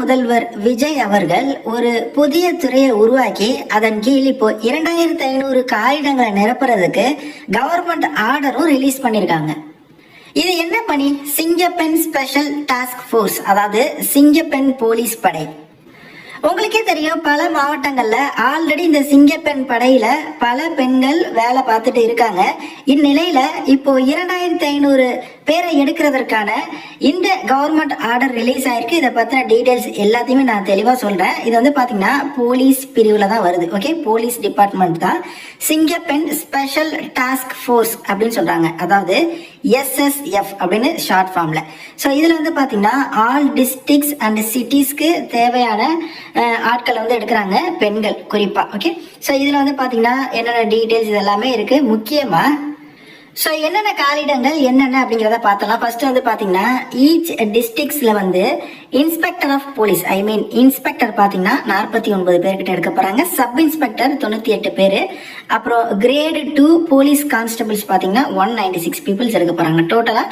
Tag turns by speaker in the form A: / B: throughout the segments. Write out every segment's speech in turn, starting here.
A: முதல்வர் விஜய் அவர்கள் ஒரு புதிய துறையை உருவாக்கி அதன் கீழ் இப்போ 2500 காகிதங்களை நிரப்புறதுக்கு கவர்மெண்ட் ஆர்டரும் ரிலீஸ் பண்ணியிருக்காங்க. இது என்ன பணி? சிங்கப்பெண் ஸ்பெஷல் டாஸ்க் ஃபோர்ஸ், அதாவது சிங்கப்பெண் போலீஸ் படை. உங்களுக்கே தெரியும், பல மாவட்டங்கள்ல ஆல்ரெடி இந்த சிங்கப்பெண் படையில பல பெண்கள் வேலை பார்த்துட்டு இருக்காங்க. இந்நிலையில இப்போ 2500 பேரை எடுக்கிறதற்கான இந்த கவர்மெண்ட் ஆர்டர் ரிலீஸ் ஆயிருக்கு. இதை பத்தின டீடைல்ஸ் எல்லாத்தையுமே நான் தெளிவா சொல்றேன். இது வந்து பாத்தீங்கன்னா போலீஸ் பிரிவுல தான் வருது. ஓகே, போலீஸ் டிபார்ட்மெண்ட் தான் சிங்கப்பெண் ஸ்பெஷல் டாஸ்க் ஃபோர்ஸ் அப்படின்னு சொல்றாங்க, அதாவது SSF அப்படின்னு ஷார்ட் ஃபார்ம்ல. ஸோ இதுல வந்து பாத்தீங்கன்னா ஆல் டிஸ்ட்ரிக்ட்ஸ் அண்ட் சிட்டிஸ்க்கு தேவையான ஆட்களை வந்து எடுக்கிறாங்க, பெண்கள் குறிப்பா. ஓகே, ஸோ இதுல வந்து பாத்தீங்கன்னா என்னென்ன டீடைல்ஸ் இது எல்லாமே இருக்கு. முக்கியமா ஸோ என்னென்ன காலிடங்கள் என்னென்ன அப்படிங்கிறத பார்த்தலாம். ஃபர்ஸ்ட் வந்து பார்த்தீங்கன்னா ஈச் டிஸ்ட்ரிக்ட்ஸ்ல வந்து inspector of police, I mean inspector பார்த்தீங்கன்னா 49 பேர்கிட்ட எடுக்க போறாங்க. சப் இன்ஸ்பெக்டர் 98 பேர், அப்புறம் கிரேடு 2 போலீஸ் கான்ஸ்டபிள்ஸ் பார்த்தீங்கன்னா 196 பீப்புள்ஸ் எடுக்க போறாங்க. டோட்டலா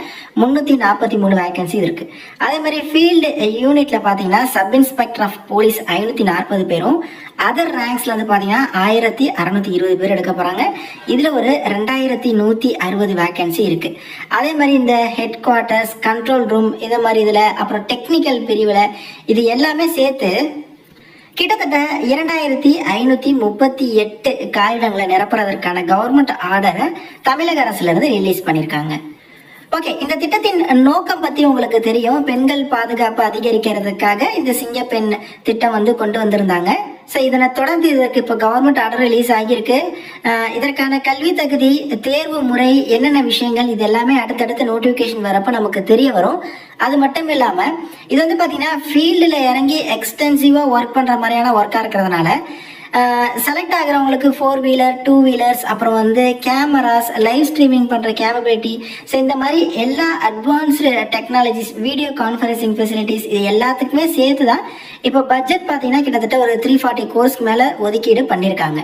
A: 343 வேகன்சி இருக்கு. அதே மாதிரி ஃபீல்டு யூனிட்ல பார்த்தீங்கன்னா சப் இன்ஸ்பெக்டர் ஆஃப் போலீஸ் 540 பேரும், அதர் ரேங்க்ஸ்ல வந்து பாத்தீங்கன்னா 1620 பேர் எடுக்க போறாங்க. இதுல ஒரு 2160 வேகன்சி இருக்கு. அதே மாதிரி இந்த ஹெட் குவார்ட்டர்ஸ், கண்ட்ரோல் ரூம், இந்த மாதிரி இதுல, அப்புறம் டெக்னிக்கல் பிரிவுல, இது எல்லாமே சேர்த்து கிட்டத்தட்ட 2538 காகிதங்களை நிரப்புறதற்கான கவர்மெண்ட் ஆர்டரை தமிழக அரசுல இருந்து ரிலீஸ் பண்ணிருக்காங்க. ஓகே, இந்த திட்டத்தின் நோக்கம் பத்தி உங்களுக்கு தெரியும். பெண்கள் பாதுகாப்பு அதிகரிக்கிறதுக்காக இந்த சிங்கப்பெண் திட்டம் வந்து கொண்டு வந்திருந்தாங்க. ஸோ இதனை தொடர்ந்து இதற்கு இப்போ கவர்மெண்ட் ஆர்டர் ரிலீஸ் ஆகியிருக்கு. இதற்கான கல்வி தகுதி, தேர்வு முறை, என்னென்ன விஷயங்கள், இது எல்லாமே அடுத்தடுத்து நோட்டிஃபிகேஷன் வரப்போ நமக்கு தெரிய வரும். அது மட்டும் இல்லாமல் இது வந்து பார்த்தீங்கன்னா ஃபீல்டில் இறங்கி எக்ஸ்டென்சிவாக ஒர்க் பண்ணுற மாதிரியான ஒர்க்காக இருக்கிறதுனால செலக்ட் ஆகிறவங்களுக்கு 4 வீலர் 2 வீலர்ஸ், அப்புறம் வந்து கேமராஸ், லைவ் ஸ்ட்ரீமிங் பண்ணுற கேப்பபிலிட்டி, ஸோ இந்த மாதிரி எல்லா advanced technologies, video conferencing facilities, இது எல்லாத்துக்குமே சேர்த்து தான் இப்போ பட்ஜெட் பார்த்தீங்கன்னா கிட்டத்தட்ட ஒரு 340 கோர்ஸ்க்கு மேலே ஒதுக்கீடு பண்ணியிருக்காங்க.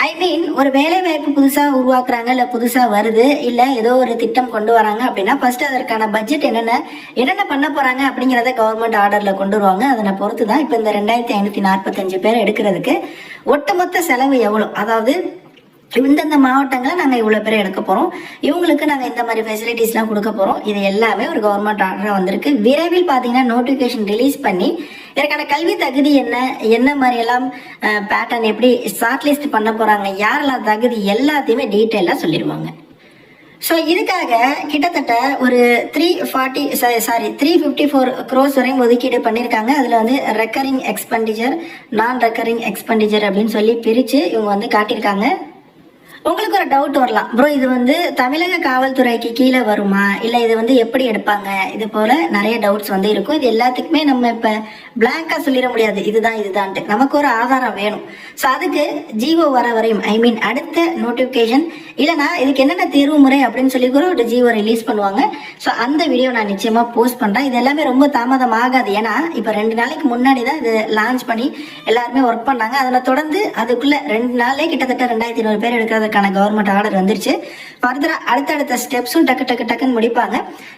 A: ஐ மீன் ஒரு வேலை வாய்ப்பு புதுசாக உருவாக்குறாங்க, இல்லை புதுசாக வருது, இல்லை ஏதோ ஒரு திட்டம் கொண்டு வராங்க அப்படின்னா ஃபர்ஸ்ட் அதற்கான பட்ஜெட் என்னென்ன பண்ண போறாங்க அப்படிங்கிறத கவர்மெண்ட் ஆர்டர்ல கொண்டு வருவாங்க. அதனை பொறுத்து தான் இப்போ இந்த 2545 பேர் எடுக்கிறதுக்கு ஒட்டுமொத்த செலவு எவ்வளோ, அதாவது இந்தந்த மாவட்டங்களை நாங்கள் இவ்வளோ பேர் எடுக்க போகிறோம், இவங்களுக்கு நாங்கள் இந்த மாதிரி ஃபெசிலிட்டிஸ்லாம் கொடுக்க போகிறோம், இது எல்லாமே ஒரு கவர்மெண்ட் ஆர்டராக வந்திருக்கு. விரைவில் பார்த்தீங்கன்னா நோட்டிஃபிகேஷன் ரிலீஸ் பண்ணி இதற்கான கல்வி தகுதி என்ன மாதிரியெல்லாம் பேட்டர்ன் எப்படி ஷார்ட் லிஸ்ட் பண்ண போகிறாங்க, யாரெல்லாம் தகுதி, எல்லாத்தையுமே டீட்டெயிலாக சொல்லிடுவாங்க. ஸோ இதுக்காக கிட்டத்தட்ட ஒரு 354 crores வரையும் ஒதுக்கீடு பண்ணியிருக்காங்க. அதில் வந்து ரெக்கரிங் எக்ஸ்பெண்டிச்சர், நான் ரெக்கரிங் எக்ஸ்பெண்டிச்சர் அப்படின்னு சொல்லி பிரித்து இவங்க வந்து காட்டியிருக்காங்க. உங்களுக்கு ஒரு டவுட் வரலாம், ப்ரோ இது வந்து தமிழக காவல்துறைக்கு கீழே வருமா, இல்லை இது வந்து எப்படி எடுப்பாங்க, இது போல நிறைய டவுட்ஸ் வந்து இருக்கும். இது எல்லாத்துக்குமே நம்ம இப்போ பிளாங்கா சொல்லிட முடியாது இதுதான்ட்டு, நமக்கு ஒரு ஆதாரம் வேணும். ஸோ அதுக்கு ஜிஓ வர வரையும், ஐ மீன் அடுத்த நோட்டிஃபிகேஷன் இல்லைனா இதுக்கு என்னென்ன தேர்வு முறை அப்படின்னு சொல்லி கூட ஒரு ஜிஓ ரிலீஸ் பண்ணுவாங்க. ஸோ அந்த வீடியோ நான் நிச்சயமாக போஸ்ட் பண்ணுறேன். இது எல்லாமே ரொம்ப தாமதம் ஆகாது, ஏன்னா இப்போ 2 நாளைக்கு முன்னாடி தான் இது லான்ச் பண்ணி எல்லாருமே ஒர்க் பண்ணாங்க. அதில் தொடர்ந்து அதுக்குள்ள 2 நாளே கிட்டத்தட்ட 2200 பேர் எடுக்கிறதுக்கான கவர்மெண்ட் ஆர்டர் வந்துருச்சு. ஃபர்தரா அடுத்தடுத்த ஸ்டெப்ஸும் டக்குன்னு முடிப்பாங்க.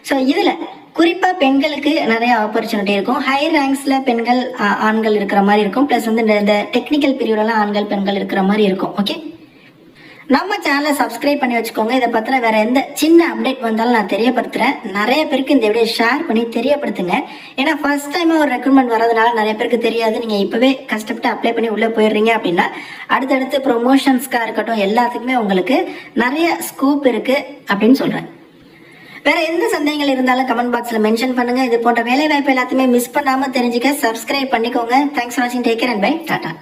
A: ஸோ இதில் குறிப்பாக பெண்களுக்கு நிறைய ஆப்பர்ச்சுனிட்டி இருக்கும். ஹை ரேங்க்ஸில் பெண்கள் ஆண்கள் இருக்கிற மாதிரி இருக்கும், ப்ளஸ் வந்து இந்த டெக்னிக்கல் பீரியட்லாம் ஆண்கள் பெண்கள் இருக்கிற மாதிரி இருக்கும். ஓகே, நம்ம சேனலை சப்ஸ்கிரைப் பண்ணி வச்சுக்கோங்க. இதை பற்றின வேற எந்த சின்ன அப்டேட் வந்தாலும் நான் தெரியப்படுத்துறேன். நிறைய பேருக்கு இந்த வீடியோ ஷேர் பண்ணி தெரியப்படுத்துங்க. ஏன்னா ஃபர்ஸ்ட் டைம் ஒரு ரெக்ரூட்மெண்ட் வரதுனால நிறைய பேருக்கு தெரியாது. நீங்கள் இப்போவே கஷ்டப்பட்டு அப்ளை பண்ணி உள்ளே போயிடுறீங்க அப்படின்னா அடுத்தடுத்து ப்ரொமோஷன்ஸ்க்காக இருக்கட்டும் எல்லாத்துக்குமே உங்களுக்கு நிறைய ஸ்கோப் இருக்கு அப்படின்னு சொல்கிறேன். வேற எந்த சந்தேகங்கள் இருந்தாலும் கமெண்ட் பாக்ஸ்ல மென்ஷன் பண்ணுங்க. இது போன்ற வேலை வாய்ப்பு எல்லாத்தையுமே மிஸ் பண்ணாம தெரிஞ்சுக்க சப்ஸ்கிரைப் பண்ணிக்கோங்க. தேங்க்ஸ் ஃபார் வாட்சிங். Take care and bye. Tata.